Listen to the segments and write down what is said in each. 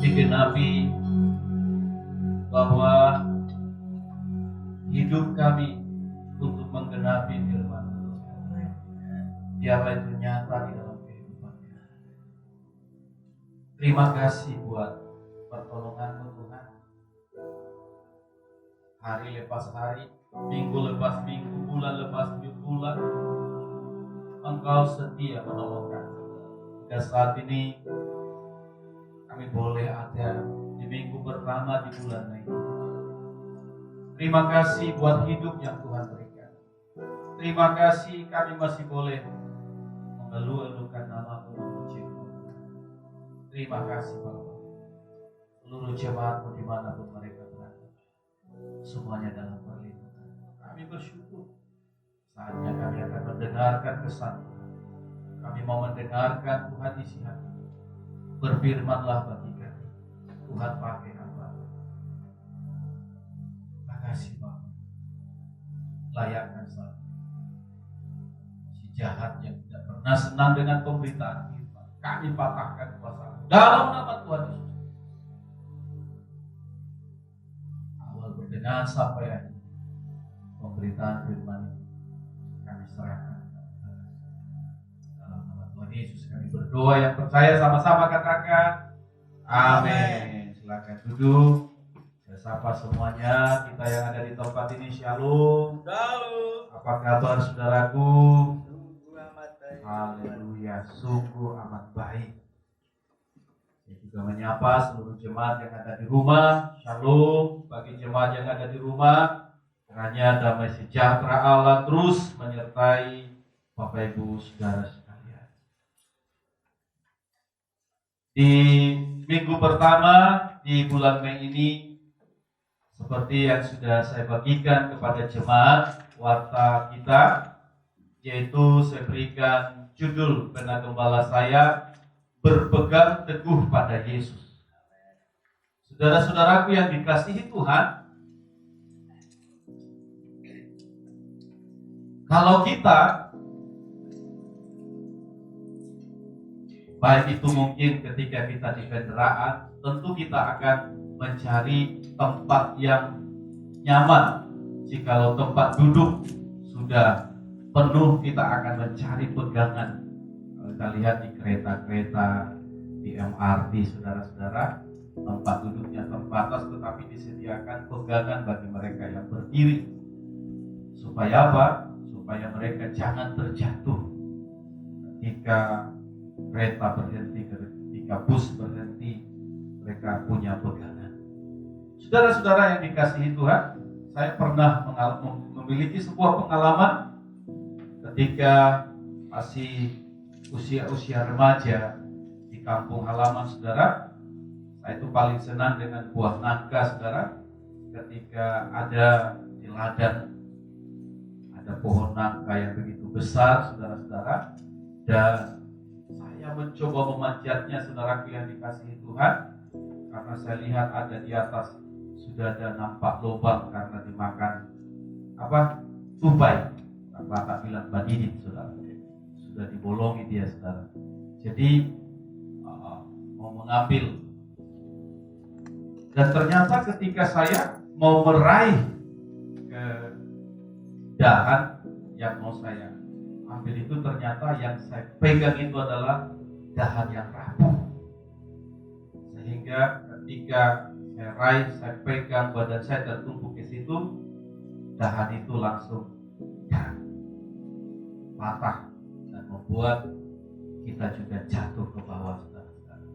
digenapi bahwa hidup kami untuk menggenapi firman Tuhan. Biarlah itu nyata di dalam kehidupannya. Terima kasih buat pertolongan-Mu Tuhan. Hari lepas hari, minggu lepas minggu, bulan lepas bulan, Engkau setia menolong kami. Hingga saat ini kami boleh ada di minggu pertama di bulan Mei. Terima kasih buat hidup yang Tuhan berikan. Terima kasih kami masih boleh mengeluh-elukan nama-Mu, memuji-Mu. Terima kasih Bapak. Seluruh jemaat-Mu dimanapun mereka berada, semuanya dalam perlindungan. Kami bersyukur. Saatnya kami akan mendengarkan kesan Tuhan. Kami mau mendengarkan Tuhan isi hati. Berfirmanlah bagi kami. Tuhan pakai apa? Terima kasih Bapak. Layakkan saat si jahat yang tidak pernah senang dengan pemberitaan firman, kami patahkan kuasa dalam nama Tuhan Yesus. Awal berdengar sampai akhir pemberitaan firman ini kami serahkan dalam nama Tuhan Yesus. Kami berdoa yang percaya, sama-sama katakan amin. Silakan duduk. Saya sapa semuanya kita yang ada di tempat ini. Shalom. Shalom. Apa kabar saudaraku? Sungguh amat baik. Haleluya, sungguh amat baik. Saya juga menyapa seluruh jemaat yang ada di rumah. Shalom bagi jemaat yang ada di rumah. Kiranya damai sejahtera Allah terus menyertai Bapak Ibu Saudara sekalian. Di minggu pertama di bulan Mei ini, seperti yang sudah saya bagikan kepada jemaat warta kita, yaitu saya berikan judul Pena Gembala saya, berpegang teguh pada Yesus. Saudara-saudaraku yang dikasihi Tuhan, kalau kita, baik itu mungkin ketika kita di kendaraan, tentu kita akan mencari tempat yang nyaman. Jikalau tempat duduk sudah penuh, kita akan mencari pegangan. Kalau kita lihat di kereta-kereta, di MRT, saudara-saudara, tempat duduknya terbatas, tetapi disediakan pegangan bagi mereka yang berdiri. Supaya apa? Supaya mereka jangan terjatuh ketika kereta berhenti, ketika bus berhenti, mereka punya pegangan. Saudara-saudara yang dikasihi Tuhan, saya pernah memiliki sebuah pengalaman ketika masih usia-usia remaja di kampung halaman saudara. Saya itu paling senang dengan buah nangka saudara. Ketika ada di ladang ada pohon nangka yang begitu besar saudara-saudara, dan saya mencoba memanjatnya saudaraku yang dikasihi Tuhan, karena saya lihat ada di atas sudah ada nampak lubang karena dimakan tupai, Bapak bilang badidit saudara, sudah dibolongi dia saudara. Jadi mau mengambil, dan ternyata ketika saya mau meraih ke dahan yang mau saya ambil itu, ternyata yang saya pegang itu adalah dahan yang rapuh. Sehingga ketika saya raih, saya pegang, badan saya tertumpuk ke situ, dahan itu langsung patah dan membuat kita juga jatuh ke bawah saudara-saudara.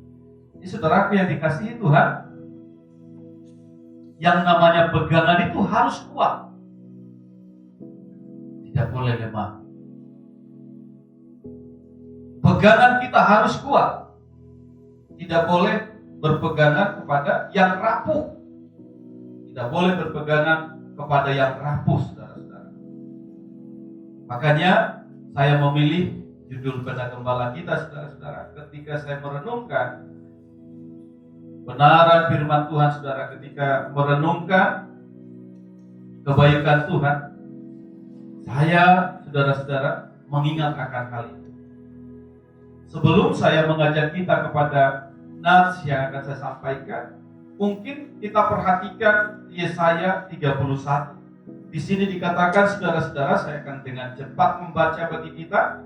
Ini saudaraku yang dikasihi Tuhan, yang namanya pegangan itu harus kuat, tidak boleh lemah. Pegangan kita harus kuat, tidak boleh berpegangan kepada yang rapuh, tidak boleh berpegangan kepada yang rapuh saudara-saudara. Makanya saya memilih judul Pena Gembala kita saudara-saudara, ketika saya merenungkan benaran firman Tuhan saudara, ketika merenungkan kebaikan Tuhan, saya saudara-saudara mengingat akan hal itu. Sebelum saya mengajak kita kepada nats yang akan saya sampaikan, mungkin kita perhatikan Yesaya 31. Di sini dikatakan, saudara-saudara, saya akan dengan cepat membaca bagi kita.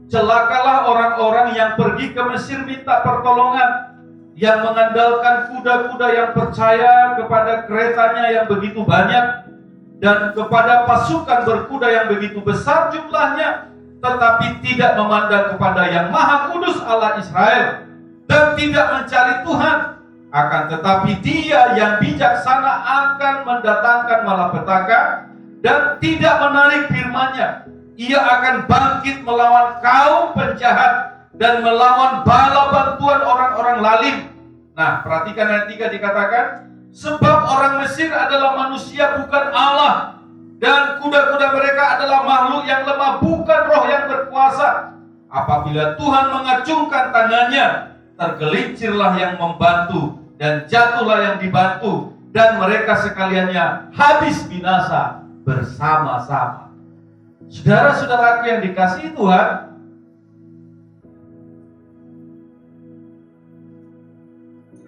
Celakalah orang-orang yang pergi ke Mesir minta pertolongan, yang mengandalkan kuda-kuda yang percaya kepada keretanya yang begitu banyak, dan kepada pasukan berkuda yang begitu besar jumlahnya, tetapi tidak memandang kepada yang Maha Kudus Allah Israel, dan tidak mencari Tuhan. Akan tetapi Dia yang bijaksana akan mendatangkan malapetaka dan tidak menarik firman-Nya. Ia akan bangkit melawan kaum penjahat dan melawan bala bantuan orang-orang lalim. Nah, perhatikan ayat 3 dikatakan, sebab orang Mesir adalah manusia bukan Allah, dan kuda-kuda mereka adalah makhluk yang lemah bukan roh yang berkuasa. Apabila Tuhan mengacungkan tangannya, tergelincirlah yang membantu dan jatuhlah yang dibantu, dan mereka sekaliannya habis binasa bersama-sama. Saudara-saudaraku yang dikasihi Tuhan,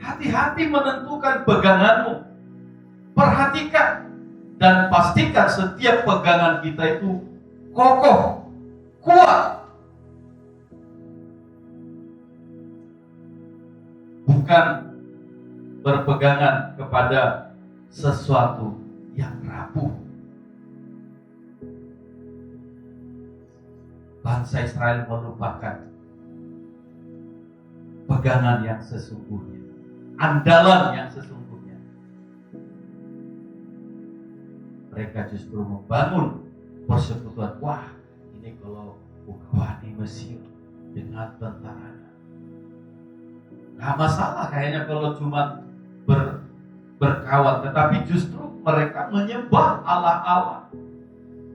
hati-hati menentukan peganganmu. Perhatikan dan pastikan setiap pegangan kita itu kokoh, kuat. Bukan berpegangan kepada sesuatu yang rapuh. Bangsa Israel melupakan pegangan yang sesungguhnya, andalan yang sesungguhnya. Mereka justru membangun persekutuan. Wah, ini kalau Ukawani Mesir dengan tentaranya, nggak masalah kayaknya kalau cuma berkawan. Tetapi justru mereka menyembah Allah-Allah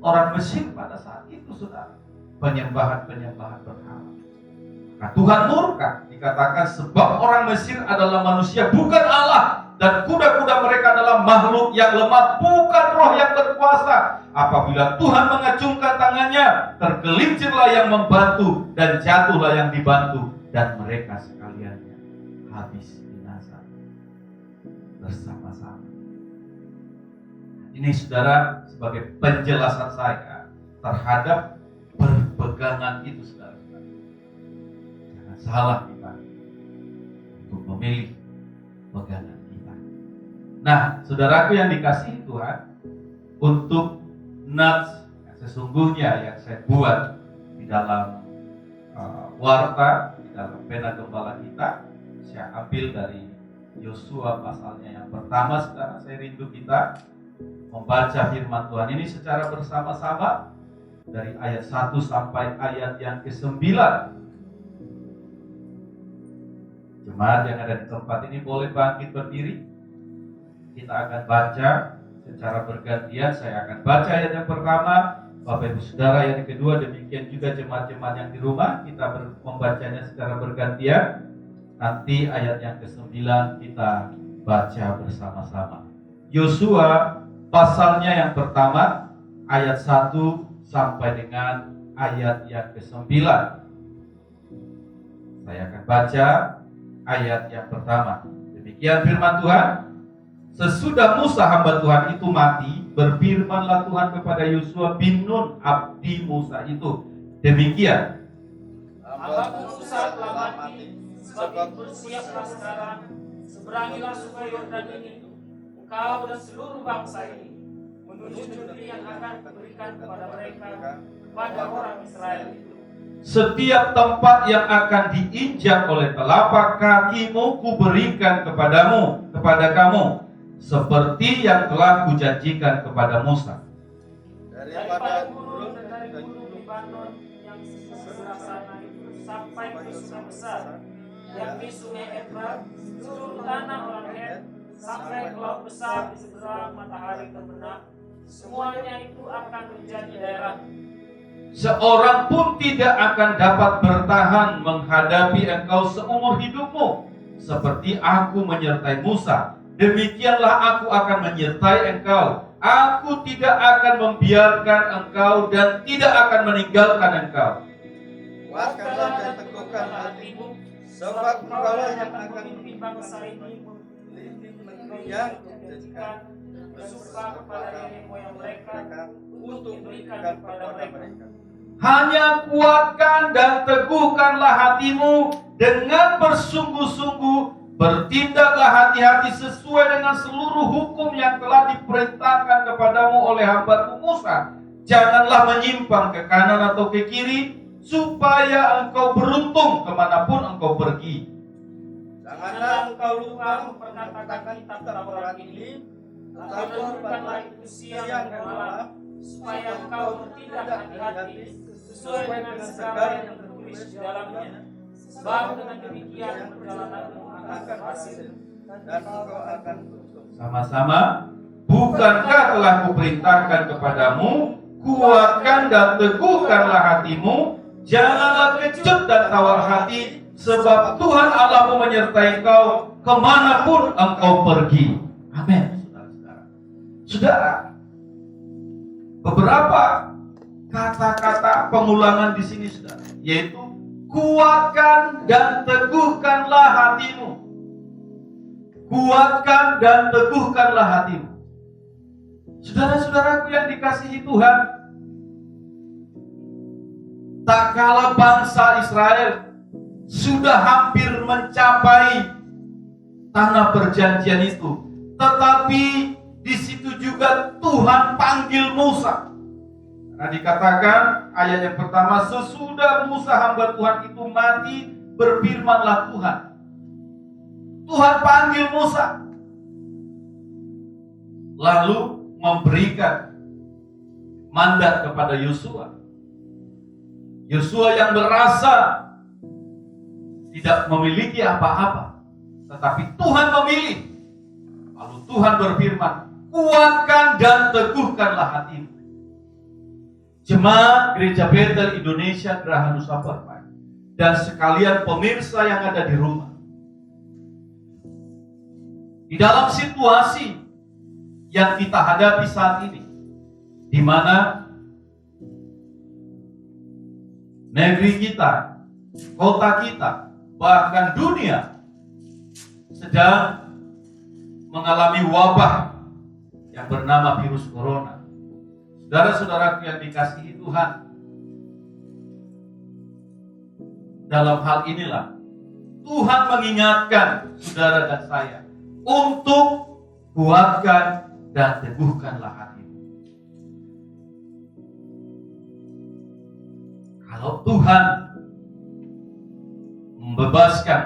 orang Mesir pada saat itu, saudara. Penyembahan berhala. Nah, Tuhan murka, dikatakan sebab orang Mesir adalah manusia bukan Allah, dan kuda-kuda mereka adalah makhluk yang lemah bukan roh yang berkuasa. Apabila Tuhan mengacungkan tangannya, tergelincirlah yang membantu dan jatuhlah yang dibantu, dan mereka sekaliannya habis binasa bersama-sama. Ini saudara sebagai penjelasan saya terhadap berpegangan itu, saudara. Jangan salah kita untuk memilih pegangan kita. Nah, saudaraku yang dikasihi Tuhan, untuk nats sesungguhnya yang saya buat di dalam warta, di dalam pena gembala kita, saya ambil dari Yosua pasalnya yang pertama. Saudara, saya rindu kita membaca firman Tuhan ini secara bersama-sama dari ayat 1 sampai ayat yang ke-9. Jemaat yang ada di tempat ini boleh bangkit berdiri. Kita akan baca secara bergantian. Saya akan baca ayat yang pertama, Bapak Ibu Saudara yang kedua, demikian juga jemaat-jemaat yang di rumah, kita membacanya secara bergantian. Nanti ayat yang ke-9 kita baca bersama-sama. Yosua pasalnya yang pertama, ayat 1 sampai dengan ayat yang ke-9. Saya akan baca ayat yang pertama. Demikian firman Tuhan. Sesudah Musa hamba Tuhan itu mati, berfirmanlah Tuhan kepada Yosua bin Nun, abdi Musa itu. Demikian. Hamba Musa telah mati, sebab bersiaplah sekarang, seberangilah sungai Yordan ini, engkau dan seluruh bangsa ini, menuju negeri yang akan kuberikan kepada mereka, kepada orang Israel itu. Setiap tempat yang akan diinjak oleh telapak kakimu kuberikan kepada kamu, seperti yang telah kujanjikan kepada Musa. Daripada gurun dan dari gunung Libanon yang sebelah sana itu sampai ke sungai besar, yakni sungai Efrat, seluruh tanah orang Het, sampai ke laut besar di seberang matahari terbenam, semuanya itu akan menjadi daerah. Seorang pun tidak akan dapat bertahan menghadapi engkau seumur hidupmu. Seperti aku menyertai Musa, demikianlah aku akan menyertai engkau. Aku tidak akan membiarkan engkau dan tidak akan meninggalkan engkau. Kuatkanlah dan teguhkan hatimu, Sebab engkaulah yang akan memimpin bangsa ini yang menjadikan suka kepada nenek moyang mereka untuk diberikan memberikan kepada mereka. Hanya kuatkan dan teguhkanlah hatimu dengan bersungguh-sungguh, bertindaklah hati-hati sesuai dengan seluruh hukum yang telah diperintahkan kepadamu oleh hamba-Mu Musa. Janganlah menyimpang ke kanan atau ke kiri, supaya engkau beruntung kemanapun engkau pergi. Janganlah engkau lupa memperkatakan kitab Taurat ini, tetapi renungkanlah itu siang dan malam, supaya engkau bertindak hati-hati sesuai dengan segala yang tertulis di dalamnya. Sebab dengan demikian perjalananmu akan berhasil dan engkau akan beruntung. Sama-sama, bukankah telah kuperintahkan kepadamu, kuatkan dan teguhkanlah hatimu, janganlah kecut dan tawar hati, sebab Tuhan Allahmu menyertai engkau kemanapun engkau pergi. Amin. Saudara, beberapa kata-kata pengulangan di sini, saudara, yaitu kuatkan dan teguhkanlah hatimu. Kuatkan dan teguhkanlah hatimu. Saudara-saudaraku yang dikasihi Tuhan, tak kala bangsa Israel sudah hampir mencapai tanah perjanjian itu, tetapi di situ juga Tuhan panggil Musa. Karena dikatakan ayat yang pertama, sesudah Musa hamba Tuhan itu mati, berfirmanlah Tuhan. Tuhan panggil Musa, lalu memberikan mandat kepada Yosua. Yosua yang merasa tidak memiliki apa-apa, tetapi Tuhan memilih. Lalu Tuhan berfirman, kuatkan dan teguhkanlah hatimu. Jemaat Gereja Bethel Indonesia Geraha Nusa Permai dan sekalian pemirsa yang ada di rumah, di dalam situasi yang kita hadapi saat ini, di mana negeri kita, kota kita, bahkan dunia sedang mengalami wabah yang bernama virus corona. Saudara-saudaraku yang dikasihi Tuhan, dalam hal inilah Tuhan mengingatkan saudara dan saya untuk kuatkan dan teguhkanlah hatimu. Kalau Tuhan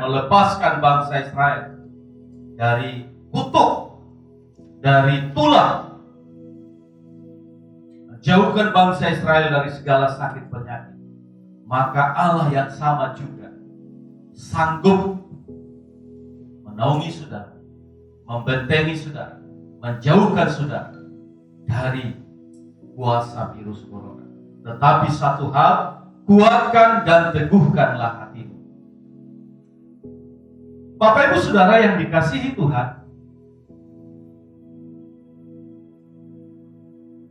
melepaskan bangsa Israel dari kutuk, dari tulah, menjauhkan bangsa Israel dari segala sakit penyakit, maka Allah yang sama juga sanggup menaungi saudara, membentengi saudara, menjauhkan saudara dari kuasa virus corona. Tetapi satu hal, kuatkan dan teguhkanlah hatimu. Bapak Ibu Saudara yang dikasihi Tuhan,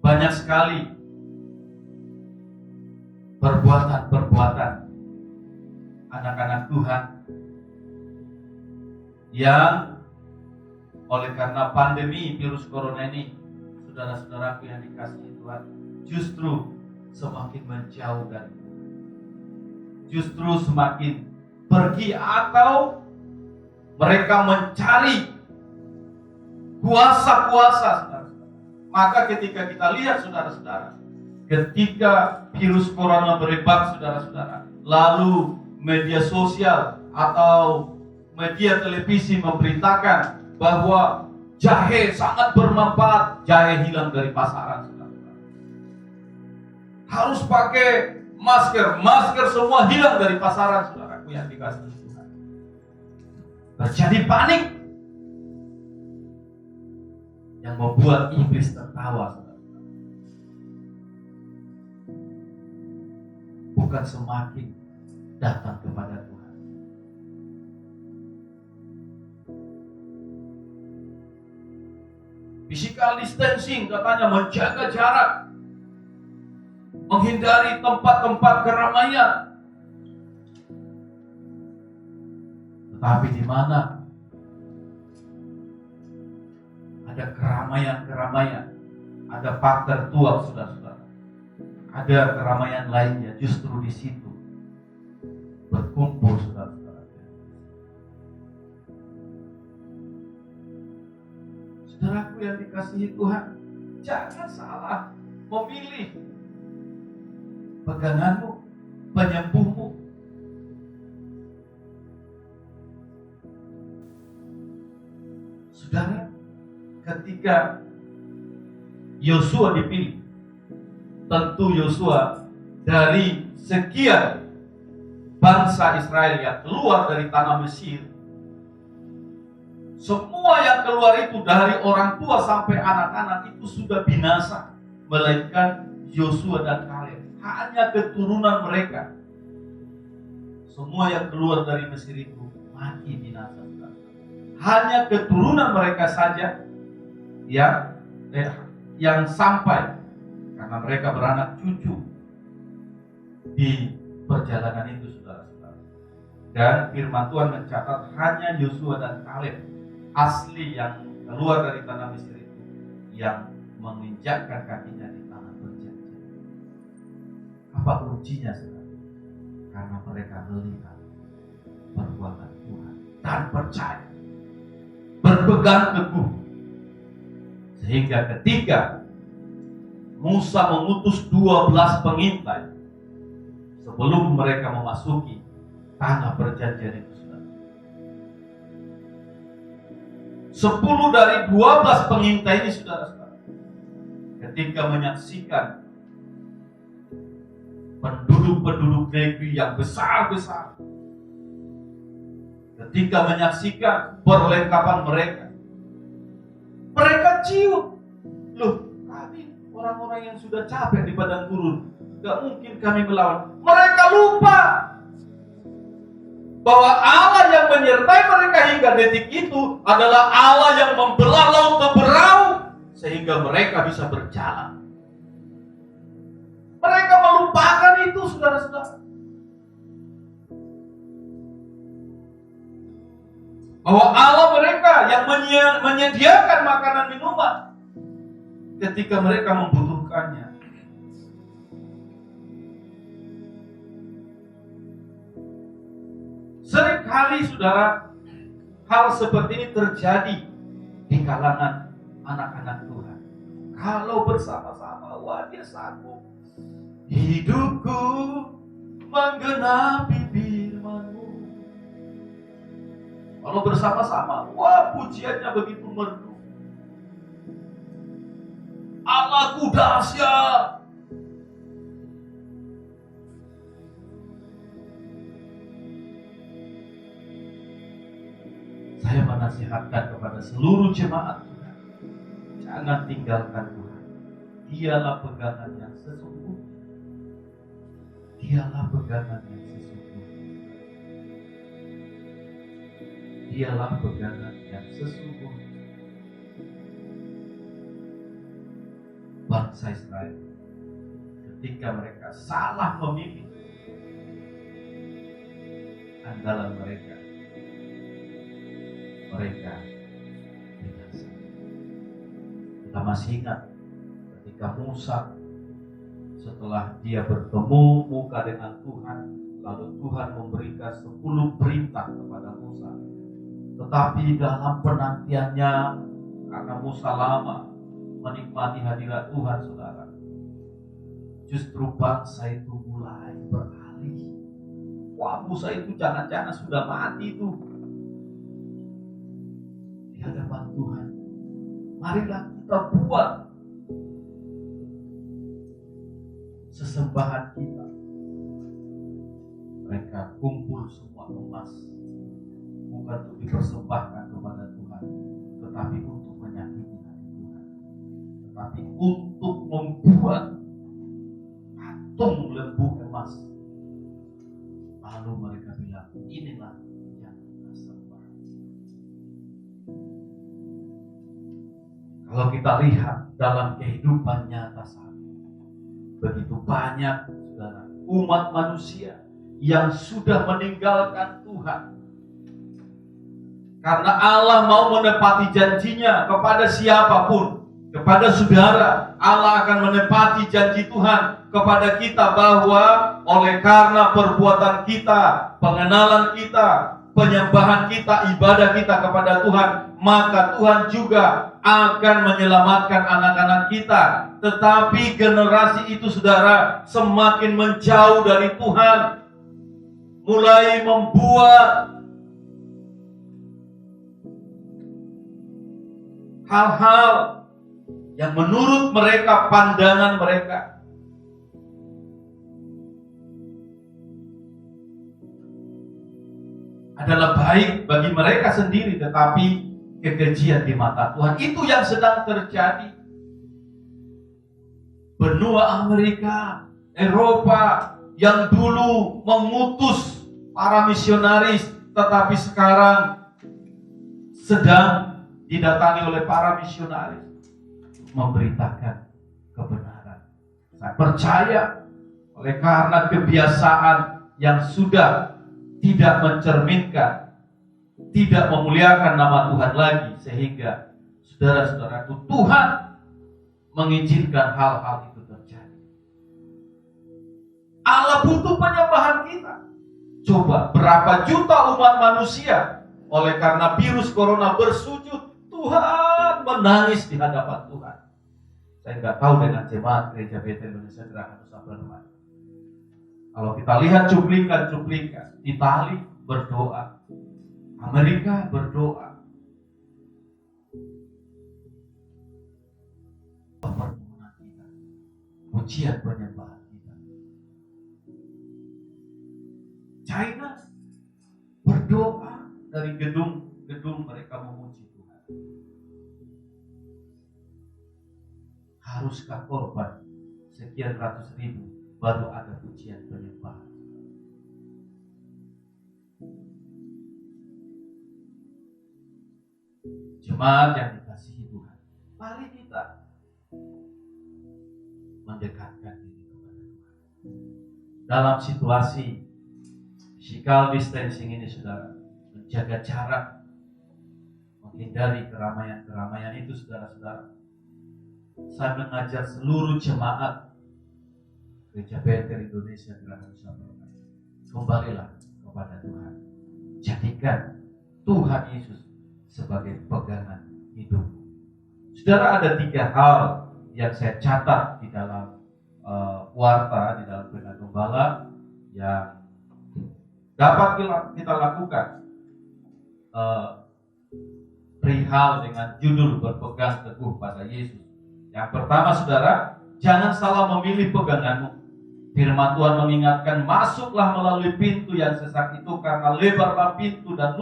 banyak sekali perbuatan-perbuatan anak-anak Tuhan yang oleh karena pandemi virus corona ini, saudara-saudaraku yang dikasihi Tuhan, justru semakin menjauh dari Tuhan, justru semakin pergi atau mereka mencari kuasa-kuasa. Maka ketika kita lihat saudara-saudara, ketika virus corona merebak saudara-saudara, lalu media sosial atau media televisi memberitakan bahwa jahe sangat bermanfaat, jahe hilang dari pasaran saudara-saudara. Harus pakai masker, masker semua hilang dari pasaran saudaraku yang dikasihi Tuhan. Terjadi panik yang membuat iblis tertawa, saudara. Bukan semakin datang kepada Tuhan. Physical distancing katanya menjaga jarak, menghindari tempat-tempat keramaian. Tetapi di mana ada keramaian-keramaian, ada pak tertua, saudara-saudara, ada keramaian lainnya, justru di situ berkumpul, saudara-saudara. Saudaraku yang dikasihi Tuhan, jangan salah memilih peganganmu, penyembuhmu. Saudara, ketika Yosua dipilih, tentu Yosua dari sekian bangsa Israel yang keluar dari tanah Mesir, semua yang keluar itu dari orang tua sampai anak-anak itu sudah binasa, melainkan Yosua dan Kaleb, hanya keturunan mereka. Semua yang keluar dari Mesir itu mati binasa. Hanya keturunan mereka saja yang sampai, karena mereka beranak cucu di perjalanan itu, saudara-saudara. Dan firman Tuhan mencatat hanya Yosua dan Kaleb asli yang keluar dari tanah Mesir itu yang menginjakkan kakinya di tanah perjanjian. Apa kuncinya, saudara? Karena mereka melihat perbuatan Tuhan dan percaya, berpegang teguh, sehingga ketika Musa mengutus 12 pengintai sebelum mereka memasuki tanah perjanjian itu, 10 dari 12 pengintai ini, saudara-saudara, ketika menyaksikan penduduk-penduduk negeri yang besar-besar, ketika menyaksikan perlengkapan mereka, mereka ciut. Loh, kami orang-orang yang sudah capek di padang gurun, gak mungkin kami melawan. Mereka lupa bahwa Allah yang menyertai mereka hingga detik itu adalah Allah yang membelah laut berau sehingga mereka bisa berjalan. Mereka melupakan itu, saudara-saudara. Bahwa Allah mereka yang menyediakan makanan minuman ketika mereka membutuhkannya. Seringkali, saudara, hal seperti ini terjadi di kalangan anak-anak Tuhan. Kalau bersama-sama, wah, dia sanggup. Hidupku menggenapi firman-Mu. Kalau bersama-sama, wah, pujiannya begitu merdu. Allahku dahsyat. Saya menasihatkan kepada seluruh jemaat Tuhan, jangan tinggalkan Tuhan. Dialah pegangan yang sesungguhnya. Dialah pegangan yang sesungguhnya. Dialah pegangan yang sesungguhnya. Bangsa Israel, ketika mereka salah memilih andalan mereka binasa. Kita masih ingat ketika Musa, setelah dia bertemu muka dengan Tuhan, lalu Tuhan memberikan 10 perintah kepada Musa. Tetapi dalam penantiannya, karena Musa lama menikmati hadirat Tuhan, saudara, justru bangsa itu mulai beralih. Wah, Musa itu jangan-jangan sudah mati itu di hadapan Tuhan. Marilah kita buat sesembahan kita. Mereka kumpul semua emas, bukan untuk dipersembahkan kepada Tuhan, tetapi untuk menyakiti hati Tuhan, tetapi untuk membuat patung lembu emas. Lalu mereka bilang, inilah yang kita sembah. Kalau kita lihat dalam kehidupan nyata saat ini, begitu banyak, saudara, umat manusia yang sudah meninggalkan Tuhan Karena Allah mau menepati janjinya kepada siapapun, kepada saudara. Allah akan menepati janji Tuhan kepada kita bahwa oleh karena perbuatan kita, pengenalan kita, penyembahan kita, ibadah kita kepada Tuhan, maka Tuhan juga akan menyelamatkan anak-anak kita. Tetapi generasi itu, saudara, semakin menjauh dari Tuhan, mulai membuat hal-hal yang menurut mereka, pandangan mereka, adalah baik bagi mereka sendiri, tetapi kekejian di mata Tuhan. Itu yang sedang terjadi. Benua Amerika, Eropa yang dulu mengutus para misionaris, tetapi sekarang sedang didatangi oleh para misionaris memberitakan kebenaran. Saya percaya oleh karena kebiasaan yang sudah tidak mencerminkan, tidak memuliakan nama Tuhan lagi, sehingga saudara-saudaraku, Tuhan mengizinkan hal-hal itu terjadi. Allah butuh penyembahan kita. Coba berapa juta umat manusia oleh karena virus corona bersujud, Tuhan menangis di hadapan Tuhan. Saya nggak tahu dengan jemaat Gereja Bethel Indonesia Gerakan Nusa Permai. Kalau kita lihat cuplikan, Italia berdoa, Amerika berdoa, permohonan kita, pujian penyembahan kita. China berdoa dari gedung-gedung mereka memuji Tuhan. Haruskah korban sekian ratus ribu baru ada pujian penyembahan? Jemaat yang dikasihi Tuhan, mari kita mendekatkan diri kepada Tuhan. Dalam situasi physical distancing ini, saudara, menjaga jarak, menghindari keramaian-keramaian itu, saudara-saudara. Saya mengajak seluruh jemaat Gereja Bethel Indonesia Gerakan Nusa Permai, kembalilah kepada Tuhan. Jadikan Tuhan Yesus sebagai pegangan hidup. Saudara, ada 3 hal yang saya catat di dalam warta, di dalam Pena Gembala, yang dapat kita lakukan perihal dengan judul berpegang teguh pada Yesus. Yang pertama, saudara, jangan salah memilih peganganmu. Firman Tuhan mengingatkan, masuklah melalui pintu yang sesak itu, karena lebarlah pintu dan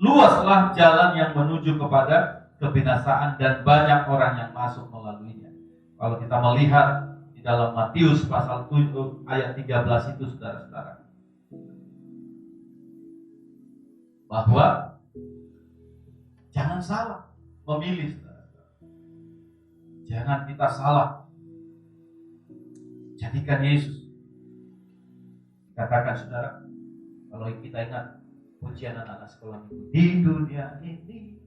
luaslah jalan yang menuju kepada kebinasaan, dan banyak orang yang masuk melaluinya. Kalau kita melihat di dalam Matius pasal 7 ayat 13 itu, saudara-saudara, bahwa jangan salah memilih, saudara. Jangan kita salah. Jadikan Yesus. Katakan, saudara, kalau kita ingat pujian anak-anak sekolah minggu, di dunia ini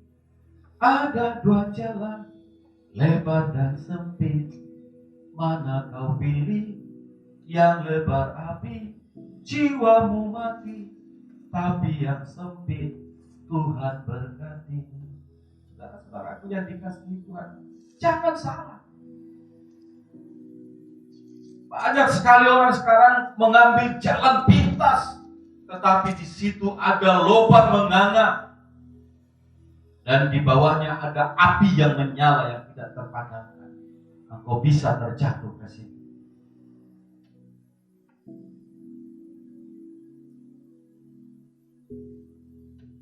ada 2 jalan, lebar dan sempit. Mana kau pilih? Yang lebar api, jiwamu mati. Tapi yang sempit, Tuhan berkati. Saudara-saudaraku yang dikasihi Tuhan, jangan salah. Banyak sekali orang sekarang mengambil jalan pintas, tetapi di situ ada lubang menganga, dan di bawahnya ada api yang menyala yang tidak terpadamkan. Engkau bisa terjatuh ke situ.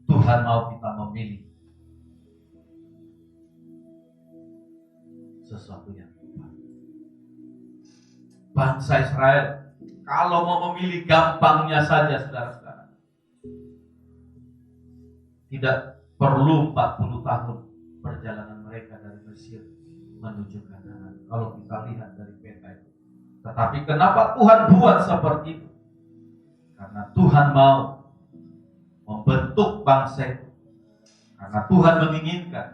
Tuhan mau kita memilih sesuatu yang tepat. Bangsa Israel, kalau mau memilih gampangnya saja, saudara-saudara, tidak perlu 40 tahun perjalanan mereka dari Mesir menuju Kanaan. Kalau kita lihat dari peta itu. Tetapi kenapa Tuhan buat seperti itu? Karena Tuhan mau membentuk bangsa itu Karena Tuhan menginginkan.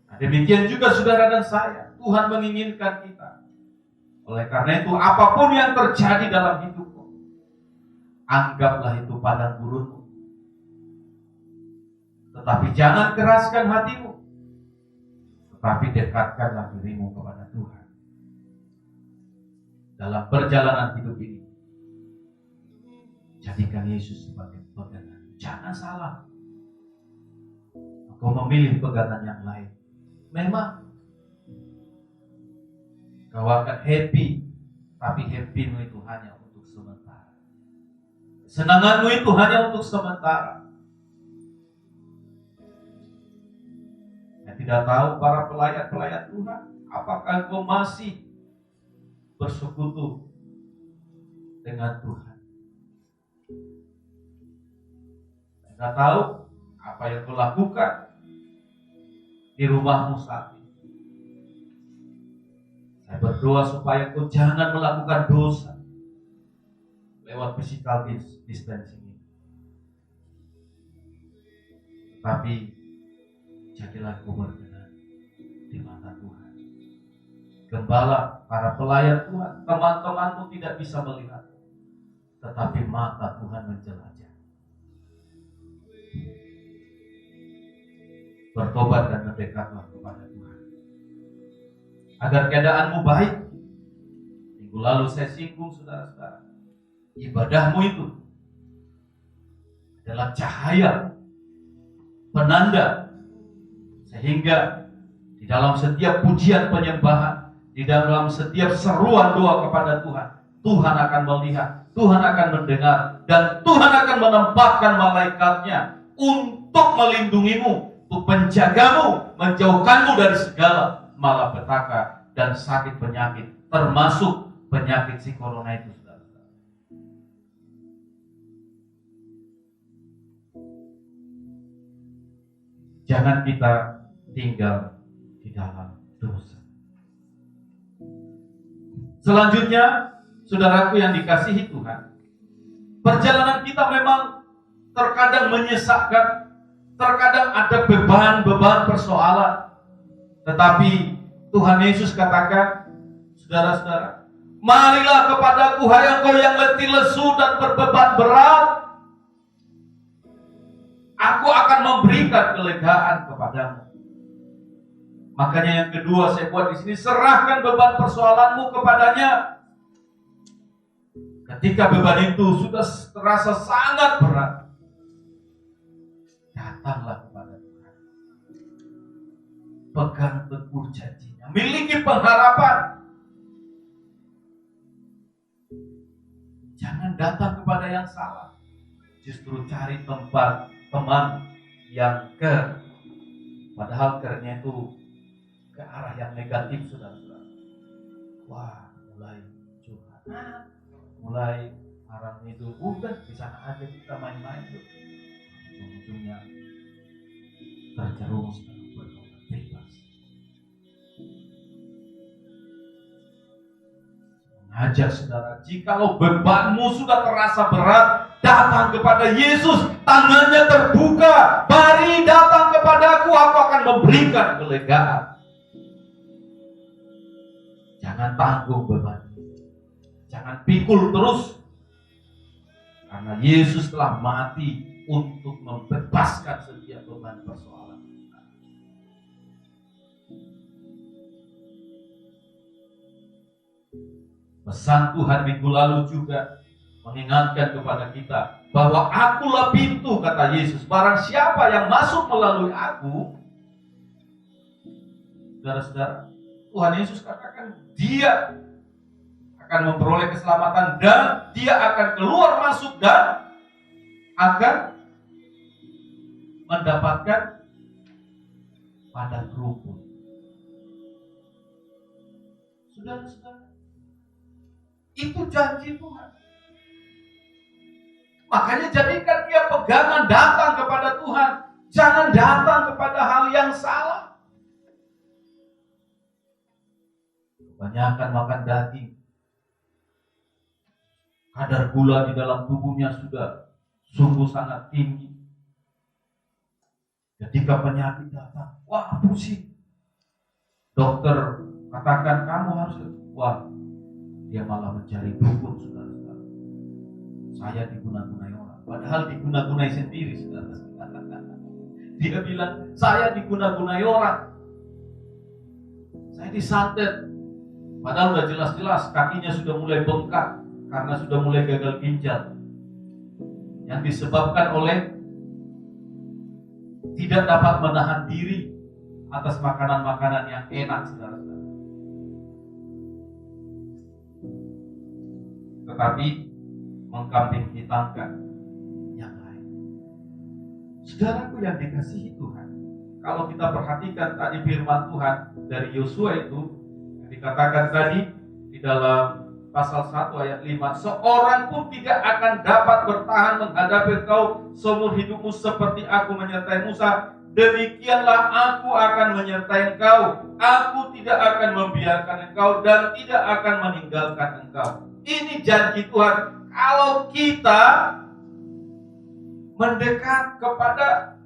Nah, demikian juga saudara dan saya. Tuhan menginginkan kita. Oleh karena itu, apapun yang terjadi dalam hidupmu, anggaplah itu padang gurunmu. Tetapi jangan keraskan hatimu. Tetapi dekatkanlah dirimu kepada Tuhan. Dalam perjalanan hidup ini, jadikan Yesus sebagai pegangan. Jangan salah. Kau memilih pegangan yang lain. Memang kau akan happy, tapi happymu itu hanya untuk sementara. Senanganmu itu hanya untuk sementara. Saya tidak tahu para pelayan-pelayan Tuhan, apakah kau masih bersekutu dengan Tuhan? Saya tidak tahu apa yang kau lakukan di rumahmu saat ini. Saya berdoa supaya kau jangan melakukan dosa lewat physical distancing ini. Tapi jadilah kau berkenan di mata Tuhan. Gembala, para pelayan Tuhan, teman-temanmu tidak bisa melihat, tetapi mata Tuhan menjelajah. Bertobat dan mendekatlah kepada Tuhan, agar keadaanmu baik. Minggu lalu saya singgung saudara-saudara, ibadahmu itu adalah cahaya, penanda, sehingga di dalam setiap pujian penyembahan, di dalam setiap seruan doa kepada Tuhan, Tuhan akan melihat, Tuhan akan mendengar, dan Tuhan akan menempatkan malaikatnya untuk melindungimu, untuk menjagamu, menjauhkanmu dari segala malapetaka dan sakit penyakit, termasuk penyakit si corona itu, saudara-saudara. Jangan kita tinggal di dalam dosa. Selanjutnya, saudaraku yang dikasihi Tuhan, perjalanan kita memang terkadang menyesakkan, terkadang ada beban-beban persoalan. Tetapi Tuhan Yesus katakan, saudara-saudara, marilah kepadaku hai engkau yang letih lesu dan berbeban berat, aku akan memberikan kelegaan kepadamu. Makanya yang kedua saya buat di sini, serahkan beban persoalanmu kepadanya. Ketika beban itu sudah terasa sangat berat, datanglah kepada Tuhan. Pegang teguh janjinya, miliki pengharapan. Jangan datang kepada yang salah, justru cari tempat teman yang padahal kernya itu ke arah yang negatif, saudara-saudara. Wah, mulai curhat, mulai marah itu, udah di sana aja kita main-main tuh. Ujung-ujungnya terjerumus dalam pergaulan bebas. Mengajak saudara, jikalau bebanmu sudah terasa berat, datang kepada Yesus, tangannya terbuka, mari datang kepadaku, aku akan memberikan kelegaan. Jangan tanggung beban, jangan pikul terus, karena Yesus telah mati untuk membebaskan setiap beban persoalan. Pesan Tuhan minggu lalu juga mengingatkan kepada kita bahwa akulah pintu, kata Yesus. Barang siapa yang masuk melalui aku, saudara-saudara, Tuhan Yesus katakan dia akan memperoleh keselamatan dan dia akan keluar masuk dan akan mendapatkan padang rumput. Saudara-saudara, itu janji Tuhan. Makanya jadikan dia pegangan, datang kepada Tuhan. Jangan datang kepada hal yang salah. Kebanyakan makan daging, kadar gula di dalam tubuhnya sudah sungguh sangat tinggi. Ketika penyakit datang, wah pusing. Dokter katakan kamu harus, wah dia malah mencari dukun, saudara-saudara. Saya diguna-gunai orang, padahal diguna-gunai sendiri, saudara-saudara. Dia bilang saya diguna-gunai orang, saya disantet, padahal udah jelas-jelas kakinya sudah mulai bengkak karena sudah mulai gagal ginjal, yang disebabkan oleh tidak dapat menahan diri atas makanan-makanan yang enak, saudara-saudara. Tetapi mengkambing hitamkan yang lain. Saudaraku yang dikasihi Tuhan, kalau kita perhatikan tadi firman Tuhan dari Yosua itu yang dikatakan tadi di dalam pasal 1 ayat 5, seorang pun tidak akan dapat bertahan menghadapi engkau seumur hidupmu seperti aku menyertai Musa. Demikianlah aku akan menyertai engkau. Aku tidak akan membiarkan engkau dan tidak akan meninggalkan engkau. Ini janji Tuhan. Kalau kita mendekat kepada,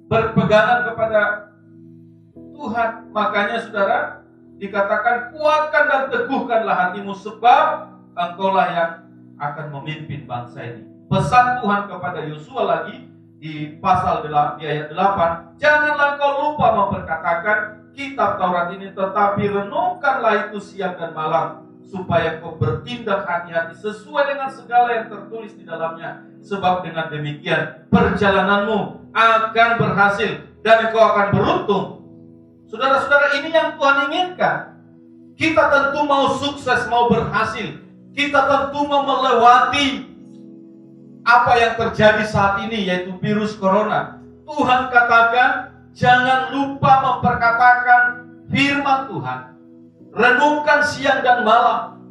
berpegangan kepada Tuhan, makanya saudara dikatakan kuatkan dan teguhkanlah hatimu sebab engkaulah yang akan memimpin bangsa ini. Pesan Tuhan kepada Yosua lagi di pasal di ayat 8, janganlah kau lupa memperkatakan kitab Taurat ini, tetapi renungkanlah itu siang dan malam, supaya kau bertindak hati-hati sesuai dengan segala yang tertulis di dalamnya. Sebab dengan demikian perjalananmu akan berhasil dan kau akan beruntung. Saudara-saudara, ini yang Tuhan inginkan. Kita tentu mau sukses, mau berhasil. Kita tentu mau melewati apa yang terjadi saat ini, yaitu virus corona. Tuhan katakan, jangan lupa memperkatakan firman Tuhan. Renungkan siang dan malam.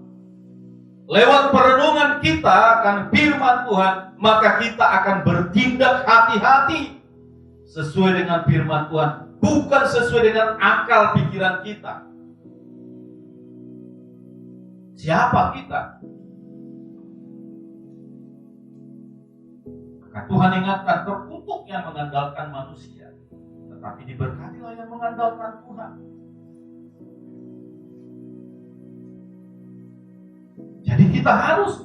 Lewat perenungan kita akan firman Tuhan, maka kita akan bertindak hati-hati sesuai dengan firman Tuhan, bukan sesuai dengan akal pikiran kita. Siapa kita? Maka Tuhan ingatkan, terkutuk yang mengandalkan manusia, tetapi diberkatilah yang mengandalkan Tuhan. Jadi kita harus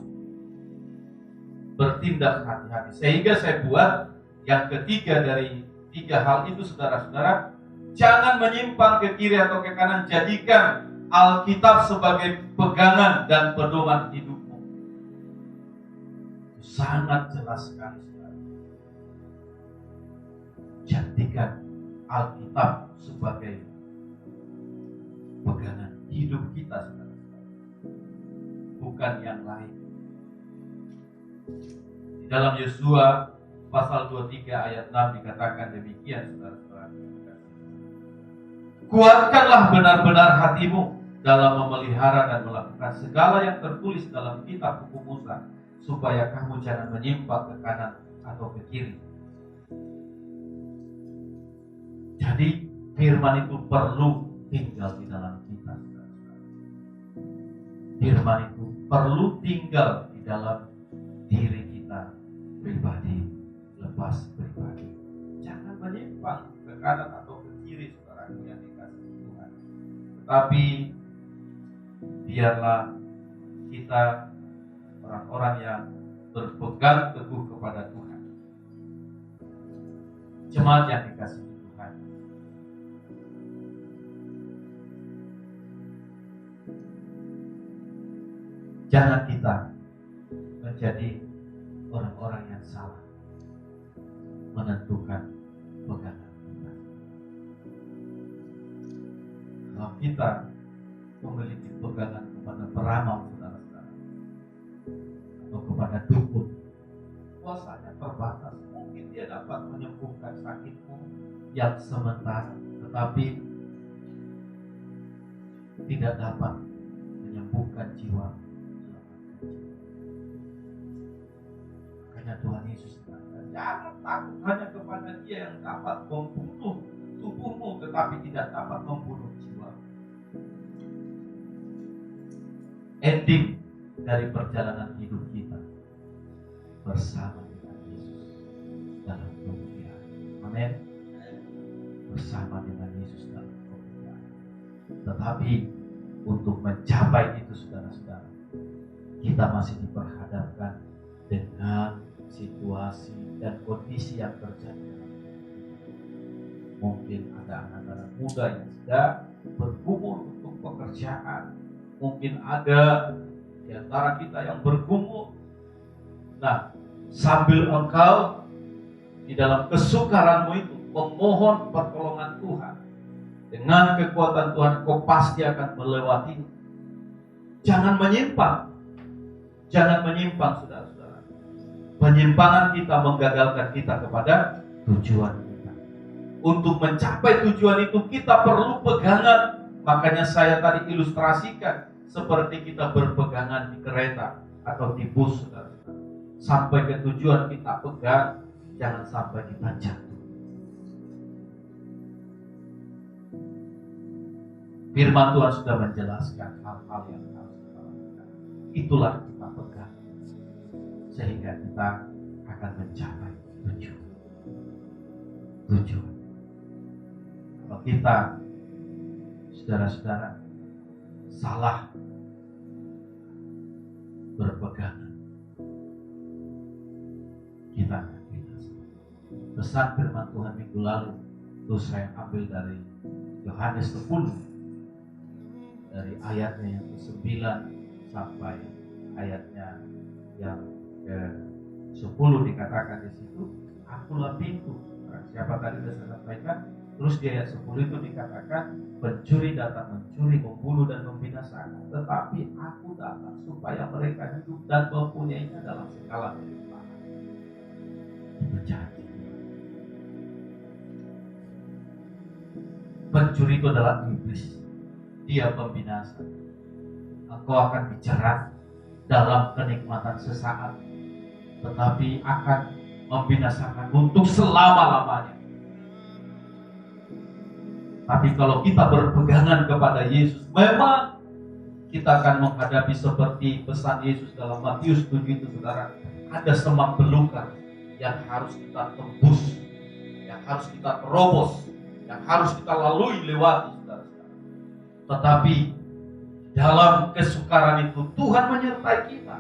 bertindak hati-hati. Sehingga saya buat yang ketiga dari 3 hal itu, saudara-saudara, jangan menyimpang ke kiri atau ke kanan. Jadikan Alkitab sebagai pegangan dan pedoman hidupmu. Sangat jelas sekali, saudara. Jadikan Alkitab sebagai pegangan hidup kita, saudara. Bukan yang lain. Di dalam Yosua pasal 23 ayat 6 dikatakan demikian, saudara-saudara. Kuatkanlah benar-benar hatimu dalam memelihara dan melakukan segala yang tertulis dalam kitab hukum Musa, supaya kamu jangan menyimpang ke kanan atau ke kiri. Jadi firman itu perlu tinggal di dalam kita. Firman itu perlu tinggal di dalam diri kita pribadi, lepas pribadi. Jangan menyimpang ke kanan atau ke kiri, saudaraku yang dikasihi Tuhan. Tetapi biarlah kita orang-orang yang berpegang teguh kepada Tuhan. Jemaat yang dikasihi Tuhan, jangan kita menjadi orang-orang yang salah menentukan pegangan kita. Kalau kita memiliki pegangan kepada peramal, saudara-saudara, atau kepada dukun, kuasanya terbatas. Mungkin dia dapat menyembuhkan sakitmu yang sementara, tetapi tidak dapat menyembuhkan jiwa. Makanya Tuhan Yesus katakan, jangan takut hanya kepada Dia yang dapat membunuh tubuhmu, tetapi tidak dapat membunuh jiwa. Ending dari perjalanan hidup kita bersama dengan Yesus dalam kemuliaan. Amin. Bersama dengan Yesus dalam kemuliaan. Tetapi untuk mencapai itu, saudara-saudara, kita masih diperhadapkan dengan situasi dan kondisi yang terjadi. Mungkin ada anak-anak muda yang sedang bergumul untuk pekerjaan. Mungkin ada di antara kita yang bergumul. Nah, sambil engkau di dalam kesukaranmu itu memohon pertolongan Tuhan, dengan kekuatan Tuhan kau pasti akan melewati. Jangan menyimpang. Jangan menyimpang, saudara-saudara. Penyimpangan kita menggagalkan kita kepada tujuan kita. Untuk mencapai tujuan itu kita perlu pegangan. Makanya saya tadi ilustrasikan seperti kita berpegangan di kereta atau di bus, saudara-saudara. Sampai ke tujuan kita pegang, jangan sampai kita jatuh. Firman Tuhan sudah menjelaskan hal-hal yang harus kita lakukan. Itulah kita pegang, sehingga kita akan mencapai tujuan. Kalau kita, saudara-saudara, salah berpegangan, kita akan binasa. Pesan firman Tuhan minggu lalu itu saya ambil dari Yohanes 10, dari ayatnya yang ke-9 sampai ayatnya yang ke-10 dikatakan di situ, akulah pintu. Nah, siapa tadi sudah saya sampaikan. Terus di ayat 10 itu dikatakan, pencuri datang mencuri, membunuh dan membinasakan, tetapi aku datang supaya mereka hidup dan mempunyainya dalam segala kelimpahan. Itu janji. Pencuri itu adalah iblis. Dia pembinasa. Engkau akan dijerat dalam kenikmatan sesaat, tetapi akan membinasakan untuk selama-lamanya. Tapi kalau kita berpegangan kepada Yesus, memang kita akan menghadapi seperti pesan Yesus dalam Matius 7 itu, saudara. Ada semak belukar yang harus kita tembus, yang harus kita terobos, yang harus kita lalui, lewati, saudara. Tetapi dalam kesukaran itu Tuhan menyertai kita.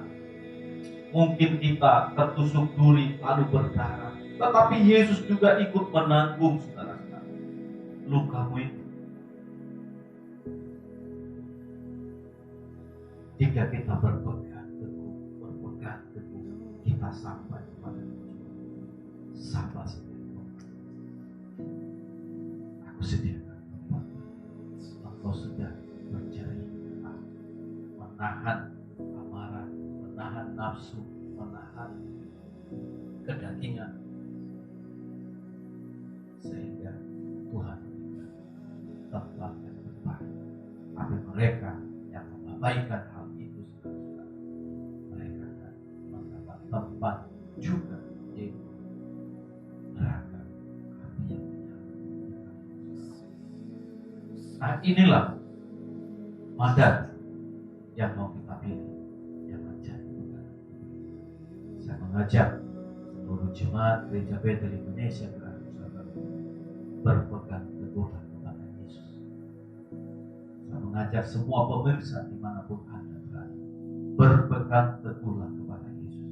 Mungkin kita tertusuk duri lalu berdarah, tetapi Yesus juga ikut menanggung, saudara. Lukamu itu. Jika kita berpegang teguh, kita sampai kepada tujuan. Sabar saja. Aku sediakan tempat. Engkau sudah bercerita, menahan amarah, menahan nafsu, menahan kedagingan, sehingga Tuhan tempat yang terbaik. Tapi mereka yang mengabaikan hal itu, saudara, mereka akan mendapat tempat juga, yaitu neraka api yang menyala. Nah, inilah mandat yang mau kita pilih, yang menjadi pegangan. Saya mengajak seluruh jemaat Gereja Bethel Indonesia berpegang teguhlah kepada Yesus. Saya mengajak semua pemirsa dimanapun Anda berada, berpegang teguhlah kepada Yesus.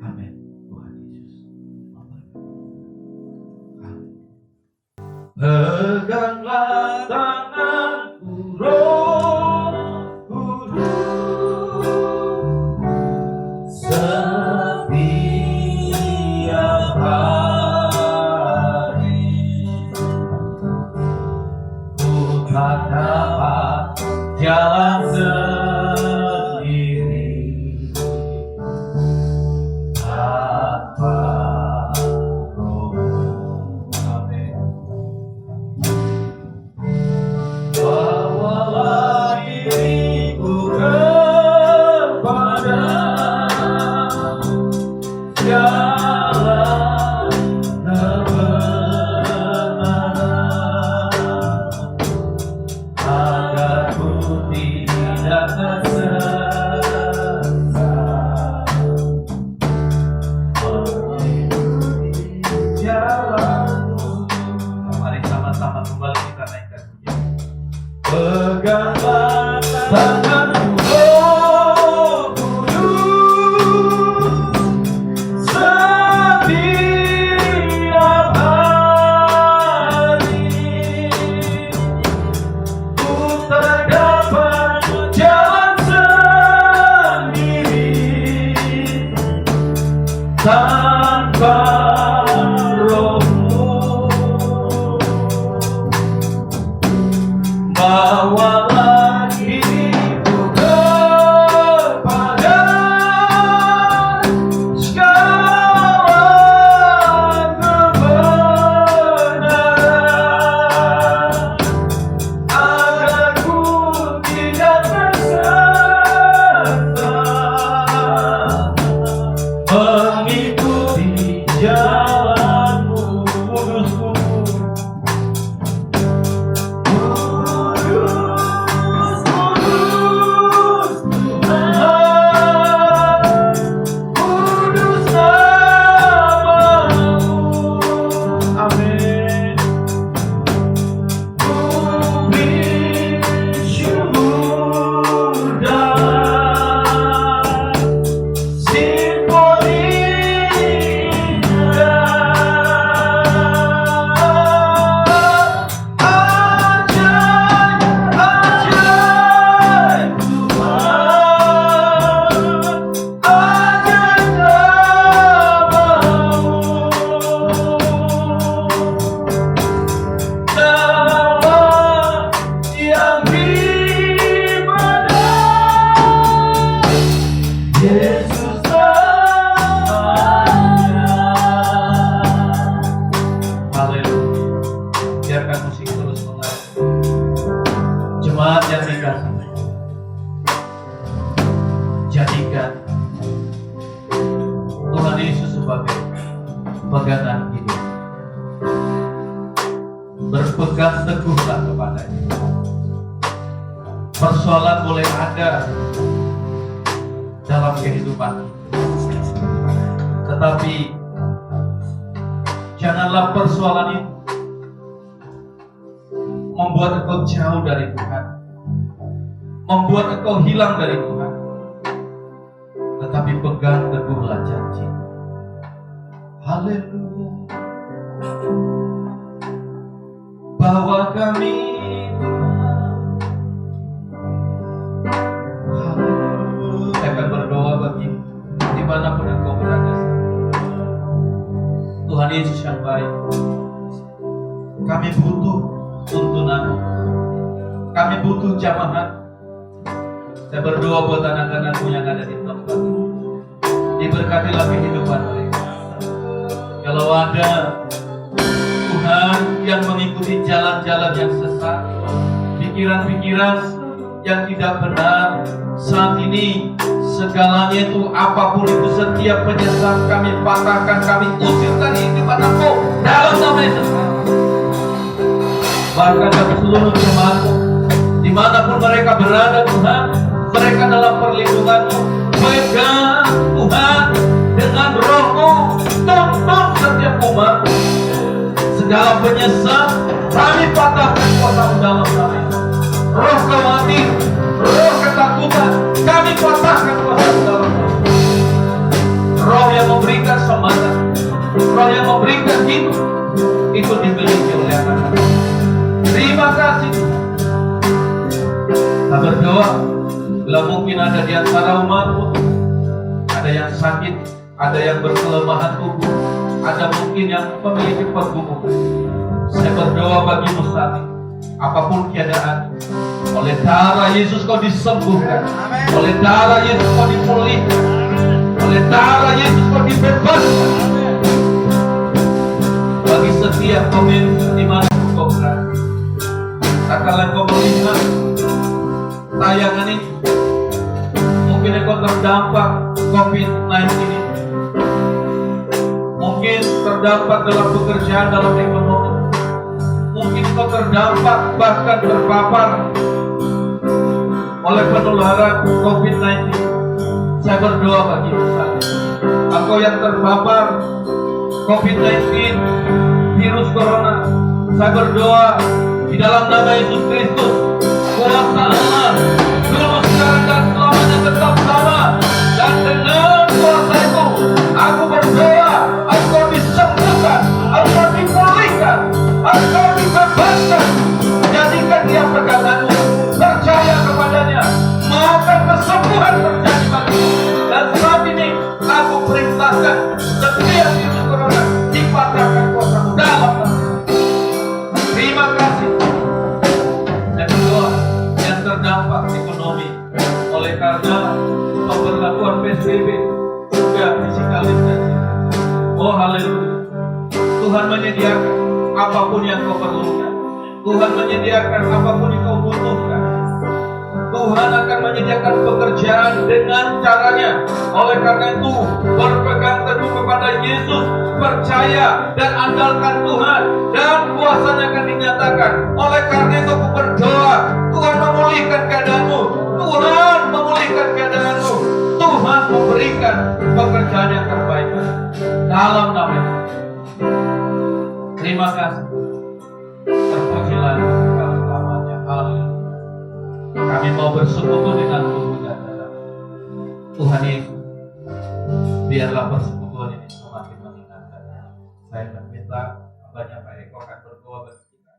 Amin. Tuhan Yesus memberkati. Amin. Peganglah tanganku, Roh Kudus, setiap hari. Tak dapat jalan sendiri tanpa Roh. Amin. bergerak tanganmu, oh kudus, setiap hari ku terdapat jalan sendiri tanpa rohmu. Bawalah diriku kepada segala kebenaran, agar ku tidak tersesat mengikuti jalanmu. Kudus, jadikan Tuhan Yesus sebagai pegangan hidup. Berpegang teguhlah kepadanya. Persoalan boleh ada dalam kehidupan, tetapi janganlah persoalan itu membuat engkau jauh dari Tuhan, membuat engkau hilang dari Tuhan. Tetapi pegang teguhlah janji. Haleluya. Bahwa kami Tuhan. Haleluya. Saya akan berdoa bagi dimanapun engkau berada. Tuhan Yesus yang baik, kami butuh tuntunan, kami butuh jamahan. Saya berdoa buat anak-anakmu yang ada di tempat, diberkatilah kehidupan mereka. Kalau ada Tuhan yang mengikuti jalan-jalan yang sesat, pikiran-pikiran yang tidak benar, saat ini segalanya itu, apapun itu, setiap penyesat kami patahkan, kami usir dari kehidupan engkau dalam nama Yesus. Bahkan kami seluruh jemaatmu, dimanapun mereka berada Tuhan, mereka dalam perlindunganmu. Pegang Tuhan dengan rohmu, tuntun setiap umat. Segala penyesat kami patahkan kuasa dalam nama Yesus. Roh khawatir, roh ketakutan, kami patahkan kuasa dalam nama Yesus. Roh yang memberikan semangat, roh yang memberikan hidup, itu dimiliki oleh anak-anak. Terima kasih. Kita berdoa, bila mungkin ada di antara umatmu, ada yang sakit, ada yang berkelemahan tubuh, ada mungkin yang memiliki pergumulan. Saya berdoa bagimu saat ini, apapun keadaan, oleh darah Yesus kau disembuhkan, oleh darah Yesus kau dipulihkan, oleh darah Yesus kau dibebaskan. Bagi setiap pemimpin di mana kau berada, tak kala kau melihat tayangan ini, mungkin engkau terdampak COVID-19 ini, mungkin terdampak dalam pekerjaan, dalam ekonomi, mungkin engkau terdampak bahkan terpapar oleh penularan COVID-19. Saya berdoa bagi engkau yang terpapar COVID-19, virus corona. Saya berdoa di dalam nama Yesus Kristus, kuasa kuasa Allah dulu sekarang dan selamanya tetap sama. Dan dengan kuasa itu aku berdoa engkau disembuhkan, engkau dipulihkan, engkau dibebaskan. Jadikan dia perkataanmu, percaya kepadanya, maka kesembuhan terjadi bagimu. Dan saat ini aku perintahkan setiap virus corona dipatahkan kuasamu dalam nama. Terima kasih. Dan kedua, yang terdampak ekonomi oleh karena pemberlakuan PSBB juga fisikalisasi. Oh haleluya. Tuhan menyediakan apapun yang kau perlukan. Tuhan menyediakan apapun yang kau butuhkan. Tuhan akan menyediakan pekerjaan dengan caranya. Oleh karena itu, berpegang teguh kepada Yesus, percaya dan andalkan Tuhan, dan kuasanya akan dinyatakan. Oleh karena itu, aku berdoa, Tuhan memulihkan keadaanmu, Tuhan memulihkan keadaanmu, Tuhan memberikan pekerjaan yang terbaik dalam nama Yesus. Terima kasih. Terpujilah Engkau selamanya. Haleluya. Kami mau bersekutu dengan tubuh dan darah Tuhan Yesus. Biarlah persekutuan ini semakin mengingatkan. Saya berminta hambanya Pak Eko akan berdoa bagi kita.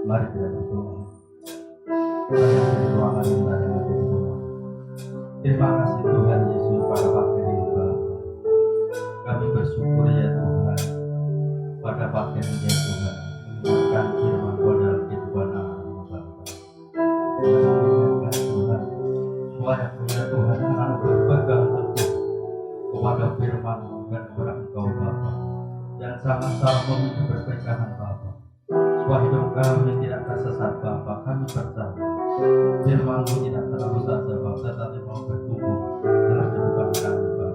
Mari kita berdoa. Ruangan kita yang ada di rumah. Terima kasih Tuhan Yesus pada pagi ini Bapa. Kami bersyukur ya Tuhan pada pagi ini ya Tuhan mengingatkan firman Kau dalam kehidupan anak-anak Bapa. Mengingatkan Tuhan supaya ya Tuhan anak berpegang teguh kepada firman-Mu dan kepada Engkau Bapa, dan sama-sama menuju berpegangan Bapa. Supaya hidup kami tidak tersesat Bapa, kami percaya firman-Mu tidak terlalu saja Bapa, tetapi mau bertumbuh dalam kehidupan kami Bapa.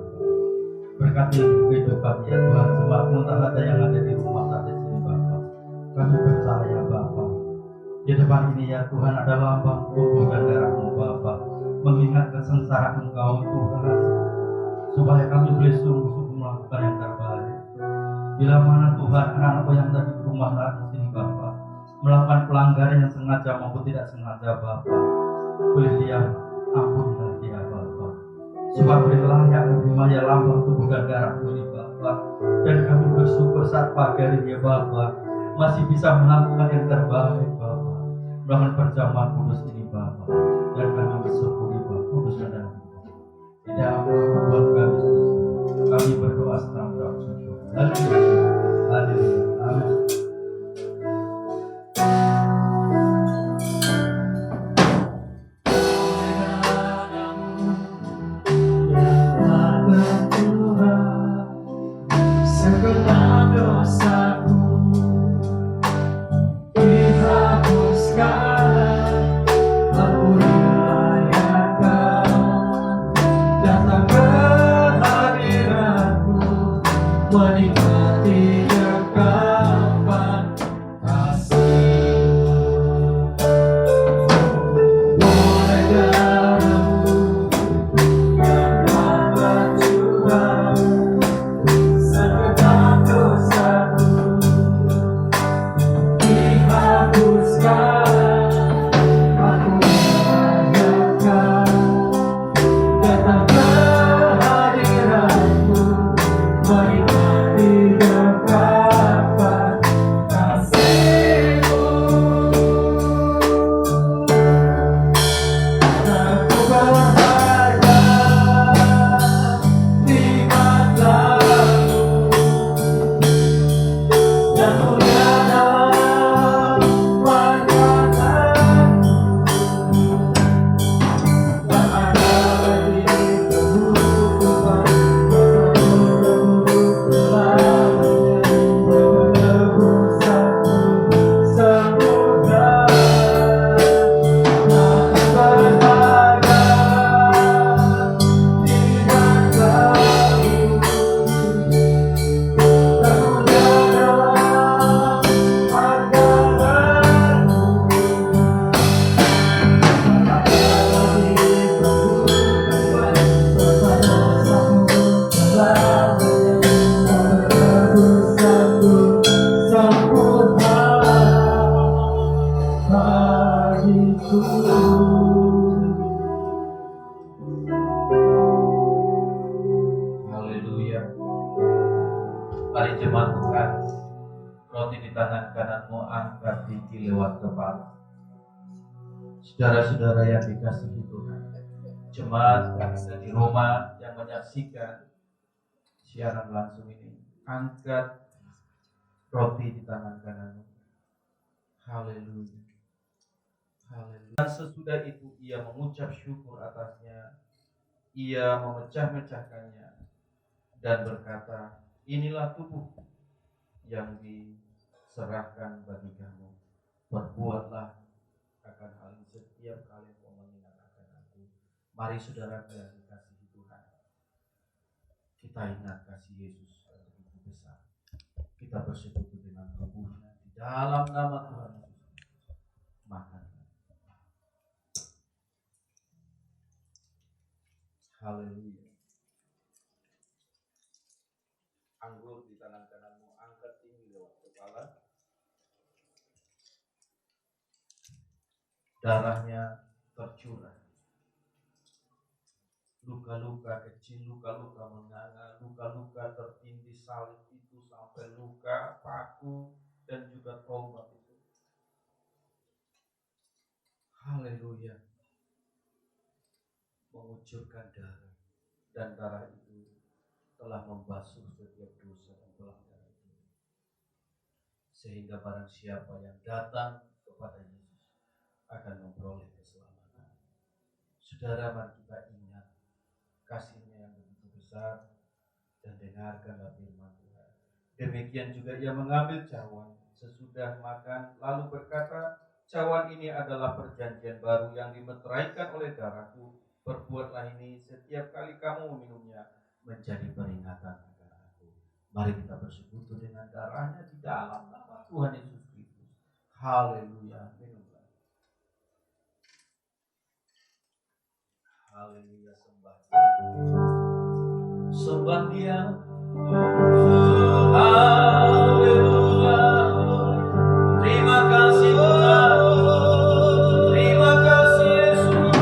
Berkati kehidupan ya Tuhan, semua tak ada yang ada di rumah saat ini Bapa. Kami percaya Bapa, di depan ini ya Tuhan ada lambang tubuh dan darah-Mu Bapa, mengingat kesengsaraan Engkau Tuhan, supaya kami boleh sungguh-sungguh melakukan yang terbaik. Bila mana Tuhan anak-anak yang tadi di rumah saat ini Bapa melakukan pelanggaran yang sengaja maupun tidak sengaja Bapa, boleh dia ampunilah dia Bapa, supaya boleh layak menerima ya lambang tubuh dan darah-Mu ini Bapa. Dan kami bersyukur saat pagi hari ya Bapa masih bisa melakukan yang terbaik Bapa, melakukan perjamuan kudus ini Bapa. Dan kami bersyukur Bapa, kudus dan darah di dalam nama Tuhan kami Yesus, kami berdoa setelah mendapat syukur. Haleluya. Haleluya. Amin. Menikmati dekapan kasih-Mu, oleh darah-Mu yang bercurah, segenap dosa-Mu dihapuskan. Aku merayakan datang kehadiran-Mu, menikmati dekapan kasih-Mu. Aku berharga di mata-Mu, dan mulia dalam wajah-Mu, tak ada lagi kehukuman makan roti di tangan kananmu, angkat tinggi lewat kepala. Saudara-saudara yang dikasihi Tuhan, jemaat yang ada di rumah yang menyaksikan siaran langsung ini, angkat roti di tangan kananmu. Haleluya. Haleluya. Dan sesudah itu ia mengucap syukur atasnya, ia memecah-mecahkannya dan berkata, inilah tubuh yang diserahkan bagi kamu. Perbuatlah akan hal ini setiap kali engkau mengingat akan aku. Mari saudara yang dikasihi Tuhan, kita ingat kasih Yesus yang begitu besar. Kita bersekutu dengan tubuhnya di dalam nama Tuhan Yesus. Makan. Haleluya. Anggur di tangan kananmu, angkat tinggi lewat kepala. Darahnya tercurah. Luka-luka kecil, luka-luka menganga, luka-luka tertindih salib itu sampai luka paku dan juga tombak itu. Haleluya. Mengucurkan darah, dan darah itu telah membasuh setiap dosa dan pelanggaran itu, sehingga barang siapa yang datang kepada Yesus akan memperoleh keselamatan. Saudara, mari kita ingat kasih-Nya yang begitu besar dan dengarkanlah firman Tuhan. Demikian juga ia mengambil cawan sesudah makan, lalu berkata, cawan ini adalah perjanjian baru yang dimeteraikan oleh darahku. Perbuatlah ini setiap kali kamu meminumnya menjadi peringatan akan aku. Mari kita bersekutu dengan darahnya di dalam nama Tuhan Yesus Kristus. Haleluya. Minumlah. Haleluya, sembah Dia. Sembah Dia. Haleluya. Terima kasih Tuhan. Terima kasih Yesus.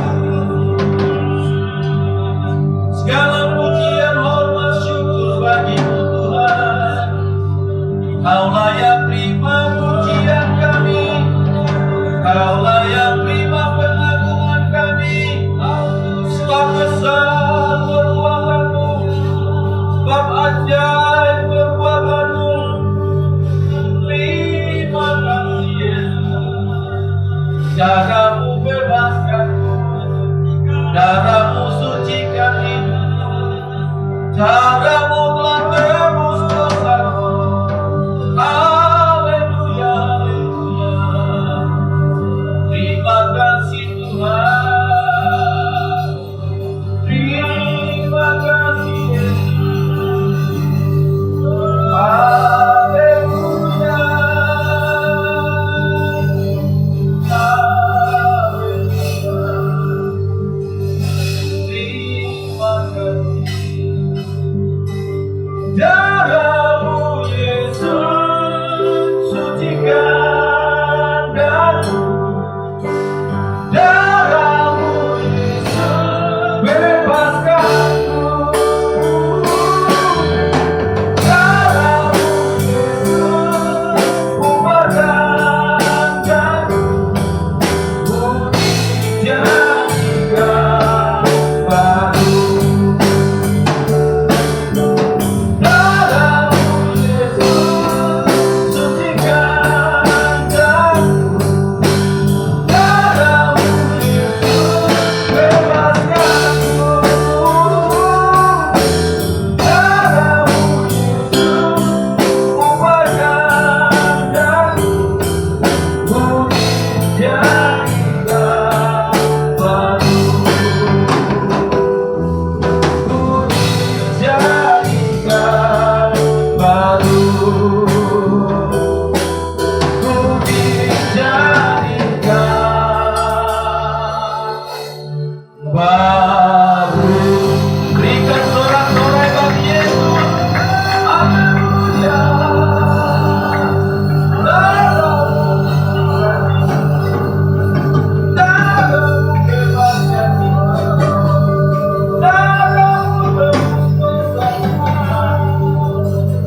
Segala pujian, hormat, syukur bagimu Tuhan. Kau layak terima pujian kami. Kau layak terima pengagungan kami. Sebab besar perbuatanmu, sebab ajaib perbuatanmu. Terima kasih Yesus. Darahmu bebaskanku, darahmu sucikan hidup. Darahmu telah tebus dosaku. Haleluya, haleluya. Terima kasih Tuhan. Terima kasih Yesus. Haleluya. Terima kasih. Darahmu Yesus sucikan daku. Darahmu Yesus bebaskanku. Darahmu Yesus ubahkan daku. Budi jadikan baru.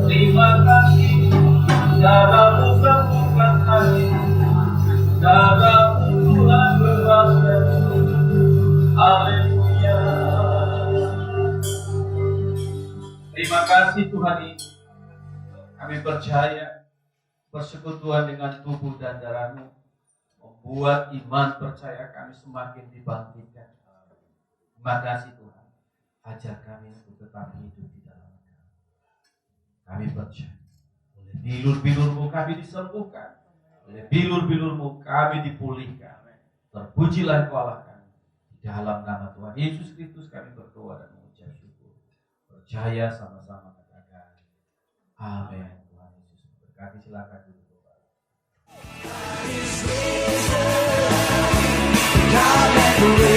Terima kasih. Darahmu sembuhkan kami, darahmu Tuhan bebaskan. Haleluya. Terima kasih Tuhan Yesus. Kami percaya persekutuan dengan tubuh dan darah-Mu membuat iman percaya kami semakin dibangkitkan. Terima kasih Tuhan. Ajar kami untuk tetap hidup di dalam Kami. Kami percaya oleh bilur-bilur-Mu kami disembuhkan, oleh bilur-bilur-Mu kami dipulihkan. Terpujilah Engkau Allah kami. Di dalam nama Tuhan Yesus Kristus kami berdoa dan mengucap syukur. Percaya sama-sama katakan amin. Tuhan Yesus berkati, silakan duduk. Come and